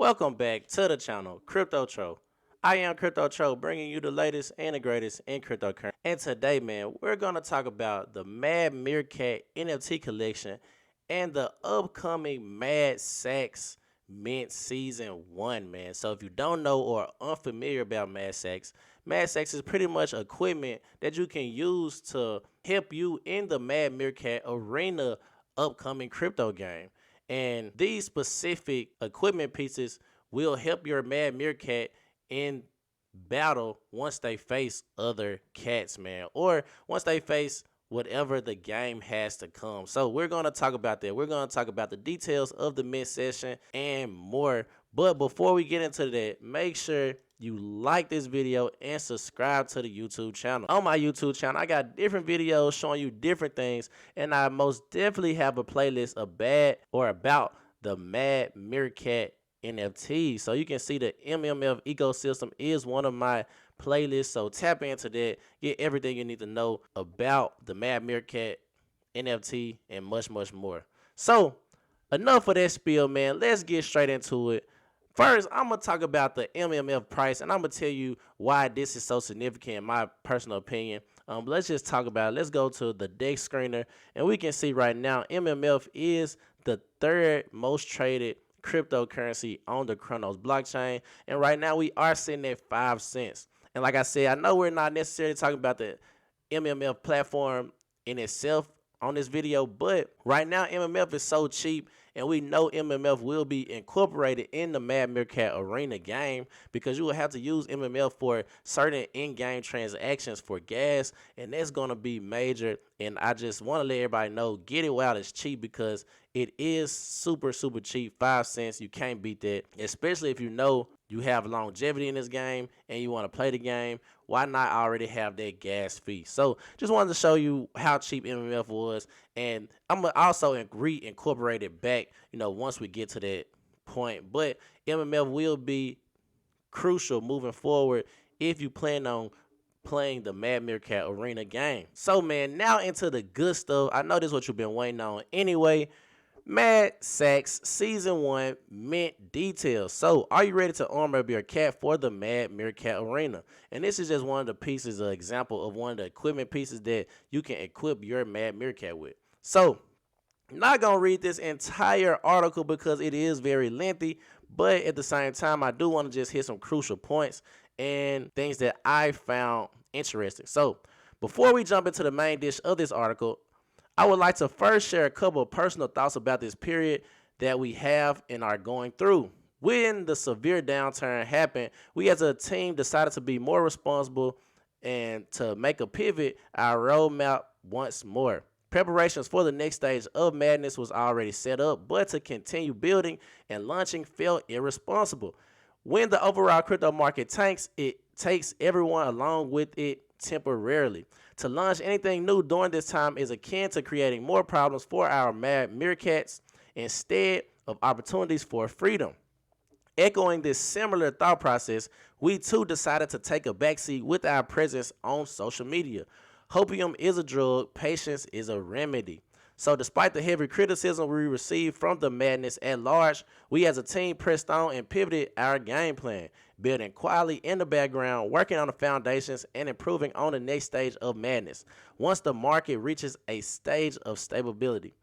Welcome back to the channel, Crypto Tro. I am Crypto Tro, bringing you the latest and the greatest in cryptocurrency. And today, man, we're going to talk about the MAD Meerkat NFT collection and the upcoming MAD Sacks Mint Season 1, man. So if you don't know or are unfamiliar about MAD Sacks is pretty much equipment that you can use to help you in the MAD Meerkat Arena upcoming crypto game. And these specific equipment pieces will help your MAD Meerkat in battle once they face other cats, man, or once they face whatever the game has to come. So we're going to talk about that. We're going to talk about the details of the mid session and more. But before we get into that, make sure you like this video and subscribe to the YouTube channel. On my YouTube channel, I got different videos showing you different things, and I most definitely have a playlist about the MAD Meerkat NFT. So you can see the MMF ecosystem is one of my playlists. So tap into that, get everything you need to know about the MAD Meerkat NFT and much, much more. So enough of that spiel, man. Let's get straight into it. First, I'm going to talk about the MMF price, and I'm going to tell you why this is so significant in my personal opinion. Let's just talk about it. Let's go to the DEX screener, and we can see right now MMF is the third most traded cryptocurrency on the Chronos blockchain, and right now we are sitting at 5 cents. And like I said, I know we're not necessarily talking about the MMF platform in itself on this video, but right now MMF is so cheap, and we know MMF will be incorporated in the MAD Meerkat Arena game because you will have to use MMF for certain in-game transactions for gas, and that's going to be major. And I just want to let everybody know, get it while it's cheap, because it is super cheap. 5 cents, you can't beat that, especially if you know you have longevity in this game and you want to play the game. Why not already have that gas fee? So just wanted to show you how cheap MMF was, and I'm gonna also reincorporate it back, once we get to that point. But MMF will be crucial moving forward if you plan on playing the MAD Meerkat Arena game. So man, now into the good stuff. I know this is what you've been waiting on anyway. MAD Sacks Season 1 Mint details. So, are you ready to armor up your cat for the MAD Meerkat Arena? And this is just one of the pieces, an example of one of the equipment pieces that you can equip your MAD Meerkat with. So, I'm not going to read this entire article because it is very lengthy, but at the same time, I do want to just hit some crucial points and things that I found interesting. So, before we jump into the main dish of this article, I would like to first share a couple of personal thoughts about this period that we have and are going through. When the severe downturn happened, we as a team decided to be more responsible and to make a pivot our roadmap once more. Preparations for the next stage of madness was already set up, but to continue building and launching felt irresponsible. When the overall crypto market tanks, it takes everyone along with it temporarily. To launch anything new during this time is akin to creating more problems for our MAD Meerkats instead of opportunities for freedom. Echoing this similar thought process, we too decided to take a backseat with our presence on social media. Hopium is a drug, patience is a remedy. So despite the heavy criticism we received from the madness at large, we as a team pressed on and pivoted our game plan, building quietly in the background, working on the foundations, and improving on the next stage of madness once the market reaches a stage of stability.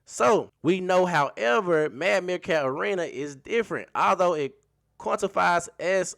So we know, however, MAD Meerkat Arena is different. Although it qualifies as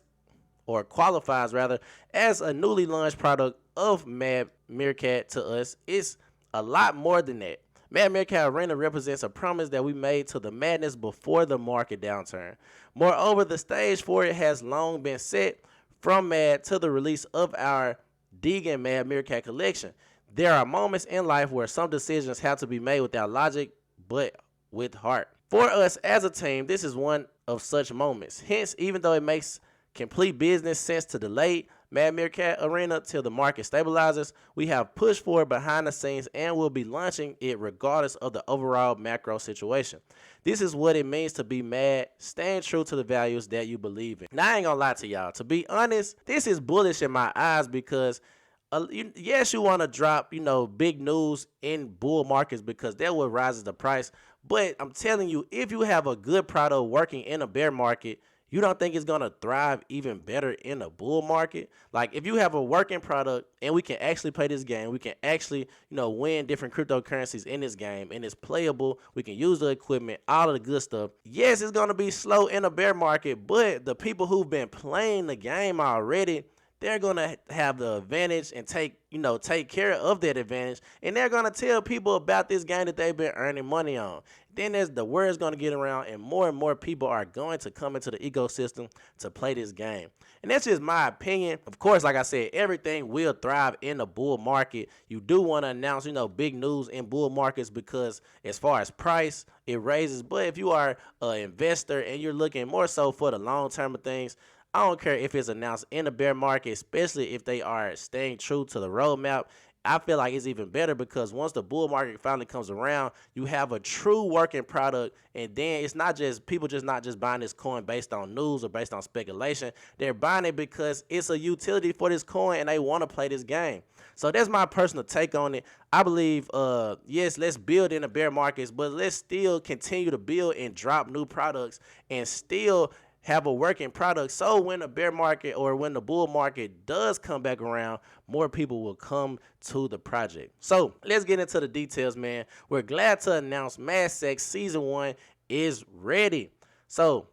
a newly launched product of MAD Meerkat, to us, it's a lot more than that. MAD Meerkat Arena represents a promise that we made to the madness before the market downturn. Moreover, the stage for it has long been set, from MAD to the release of our Deegan MAD Meerkat collection. There are moments in life where some decisions have to be made without logic, but with heart. For us as a team, this is one of such moments. Hence, even though it makes complete business sense to delay MAD Meerkat Arena till the market stabilizes, we have pushed forward behind the scenes and will be launching it regardless of the overall macro situation. This is what it means to be mad, staying true to the values that you believe in. Now, I ain't gonna lie to y'all. To be honest, this is bullish in my eyes because yes, you want to drop, big news in bull markets because that will rises the price. But I'm telling you, if you have a good product working in a bear market, you don't think it's gonna thrive even better in a bull market? Like if you have a working product and we can actually play this game, we can actually, win different cryptocurrencies in this game and it's playable, we can use the equipment, all of the good stuff. Yes, it's gonna be slow in a bear market, but the people who've been playing the game already, they're gonna have the advantage and take care of that advantage, and they're gonna tell people about this game that they've been earning money on. Then there's the word's gonna get around, and more people are going to come into the ecosystem to play this game. And that's just my opinion. Of course, like I said, everything will thrive in the bull market. You do want to announce, big news in bull markets because as far as price, it raises. But if you are an investor and you're looking more so for the long term of things, I don't care if it's announced in the bear market, especially if they are staying true to the roadmap. I feel like it's even better because once the bull market finally comes around, you have a true working product, and then it's not just people not just buying this coin based on news or based on speculation. They're buying it because it's a utility for this coin and they want to play this game. So that's my personal take on it. I believe, yes, let's build in the bear markets, but let's still continue to build and drop new products and still have a working product, so when the bear market or when the bull market does come back around, more people will come to the project. So let's get into the details, man. We're glad to announce MAD Sacks Season 1 is ready. So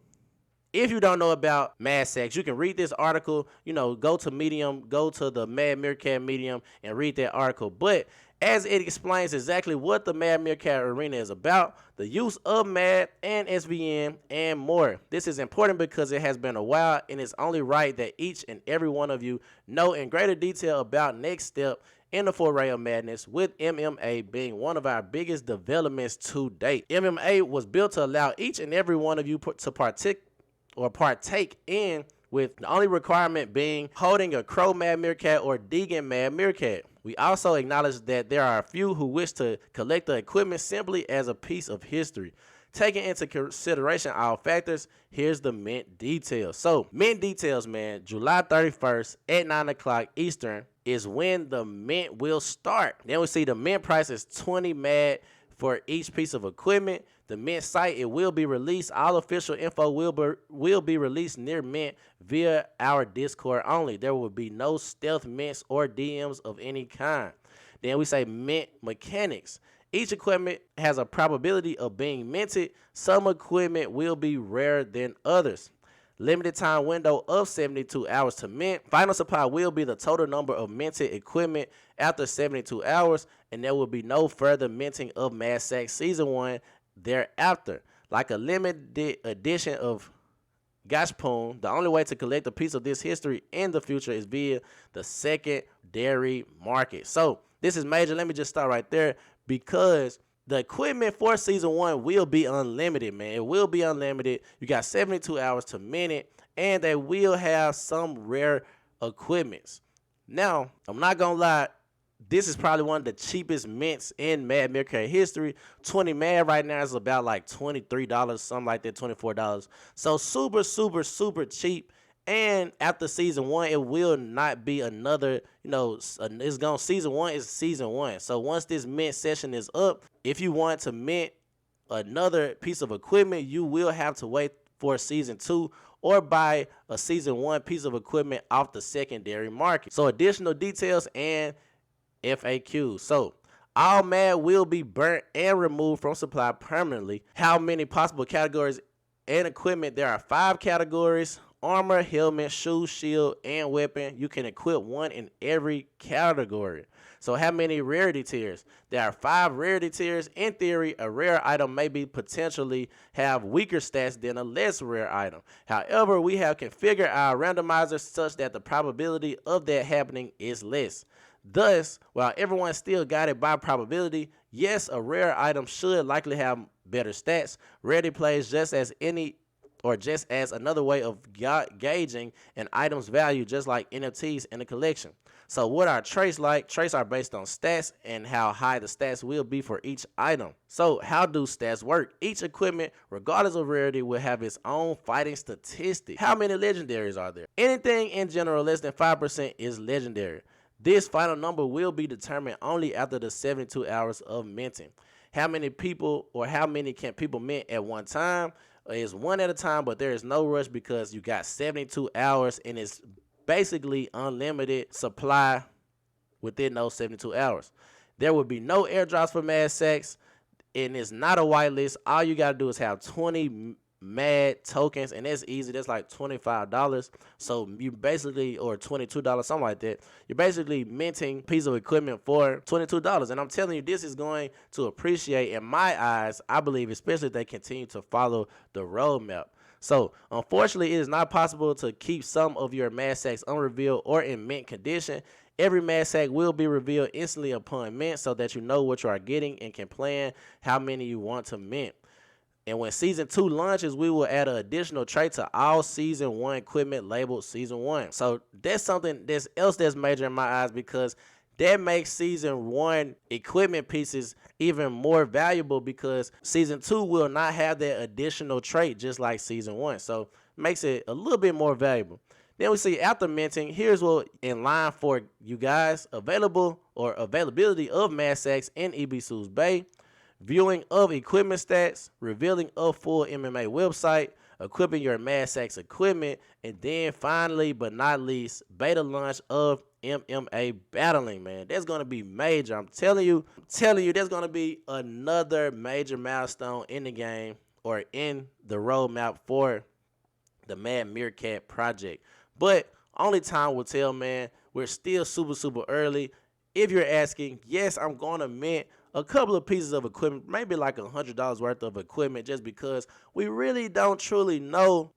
if you don't know about MAD Sacks, you can read this article, go to Medium, go to the Mad Meerkat Medium and read that article. But as it explains exactly what the Mad Meerkat Arena is about, the use of MAD and SVN, and more. This is important because it has been a while, and it's only right that each and every one of you know in greater detail about next step in the foray of madness, with MMA being one of our biggest developments to date. MMA was built to allow each and every one of you to partake in, with the only requirement being holding a Crow Mad Meerkat or Deegan Mad Meerkat. We also acknowledge that there are a few who wish to collect the equipment simply as a piece of history. Taking into consideration all factors, here's the mint details. So, mint details, man, July 31st at 9 o'clock Eastern is when the mint will start. Then we see the mint price is 20 MAD for each piece of equipment. The mint site, it will be released. All official info will be released near mint via our Discord only. There will be no stealth mints or DMs of any kind. Then we say mint mechanics. Each equipment has a probability of being minted. Some equipment will be rarer than others. Limited time window of 72 hours to mint. Final supply will be the total number of minted equipment after 72 hours, and there will be no further minting of MAD Sacks Season 1 thereafter. Like a limited edition of Gashpoon, the only way to collect a piece of this history in the future is via the secondary market. So this is major. Let me just start right there, because the equipment for Season 1 will be unlimited, man. It will be unlimited. You got 72 hours to mint it, and they will have some rare equipments. Now, I'm not going to lie, this is probably one of the cheapest mints in Mad Meerkat history. 20 MAD right now is about like $23, something like that, $24. So super, super, super cheap. And after Season 1, it will not be another, Season 1 is Season 1. So once this mint session is up, if you want to mint another piece of equipment, you will have to wait for Season 2 or buy a Season 1 piece of equipment off the secondary market. So additional details and FAQs. So all MAD will be burnt and removed from supply permanently. How many possible categories and equipment? There are 5 categories: armor, helmet, shoe, shield, and weapon. You can equip one in every category. So how many rarity tiers? There are 5 rarity tiers. In theory, a rare item may be potentially have weaker stats than a less rare item. However, we have configured our randomizer such that the probability of that happening is less. Thus, while everyone still got it by probability, yes, a rare item should likely have better stats. Rarity plays just as another way of gauging an item's value, just like NFTs in a collection. So what are traits like? Traits are based on stats and how high the stats will be for each item. So how do stats work? Each equipment, regardless of rarity, will have its own fighting statistic. How many legendaries are there? Anything in general less than 5% is legendary. This final number will be determined only after the 72 hours of minting. how many people or how many can people mint at one time. It's one at a time, but there is no rush because you got 72 hours and it's basically unlimited supply within those 72 hours. There will be no airdrops for Mad Sacks, and it's not a whitelist. All you got to do is have 20 MAD tokens, and that's easy. That's like $25. So you basically, or $22, something like that. You're basically minting a piece of equipment for $22. And I'm telling you, this is going to appreciate in my eyes, I believe, especially if they continue to follow the roadmap. So, unfortunately, it is not possible to keep some of your Mad Sacks unrevealed or in mint condition. Every Mad Sack will be revealed instantly upon mint so that you know what you are getting and can plan how many you want to mint. And when Season 2 launches, we will add an additional trait to all Season 1 equipment labeled Season 1. So that's something that's major in my eyes, because that makes Season 1 equipment pieces even more valuable, because Season 2 will not have that additional trait just like Season 1. So makes it a little bit more valuable. Then we see after minting, here's what in line for you guys: available or availability of Mad Sacks in Ibisu's Bay, viewing of equipment stats, revealing of full MMA website, equipping your Mad Sacks equipment, and then finally but not least, beta launch of MMA battling. Man, that's gonna be major. I'm telling you, there's gonna be another major milestone in the game or in the roadmap for the Mad Meerkat project. But only time will tell, man. We're still super early. If you're asking, yes, I'm going to mint a couple of pieces of equipment, maybe like $100 worth of equipment, just because we really don't truly know,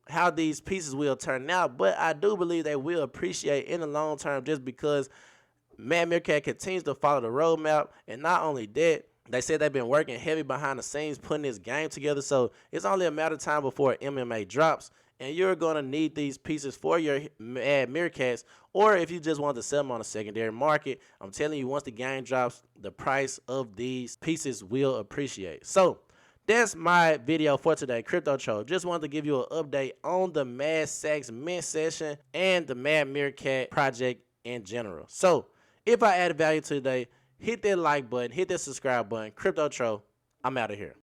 how these pieces will turn out. But I do believe they will appreciate in the long term, just because Mad Meerkat continues to follow the roadmap. And not only that, they said they've been working heavy behind the scenes putting this game together. So it's only a matter of time before MMA drops. And you're going to need these pieces for your Mad Meerkats, or if you just want to sell them on the secondary market. I'm telling you, once the game drops, the price of these pieces will appreciate. So that's my video for today, Crypto Troll. Just wanted to give you an update on the Mad Sacks mint session and the Mad Meerkat project in general. So if I added value today, hit that like button, hit that subscribe button. Crypto Troll, I'm out of here.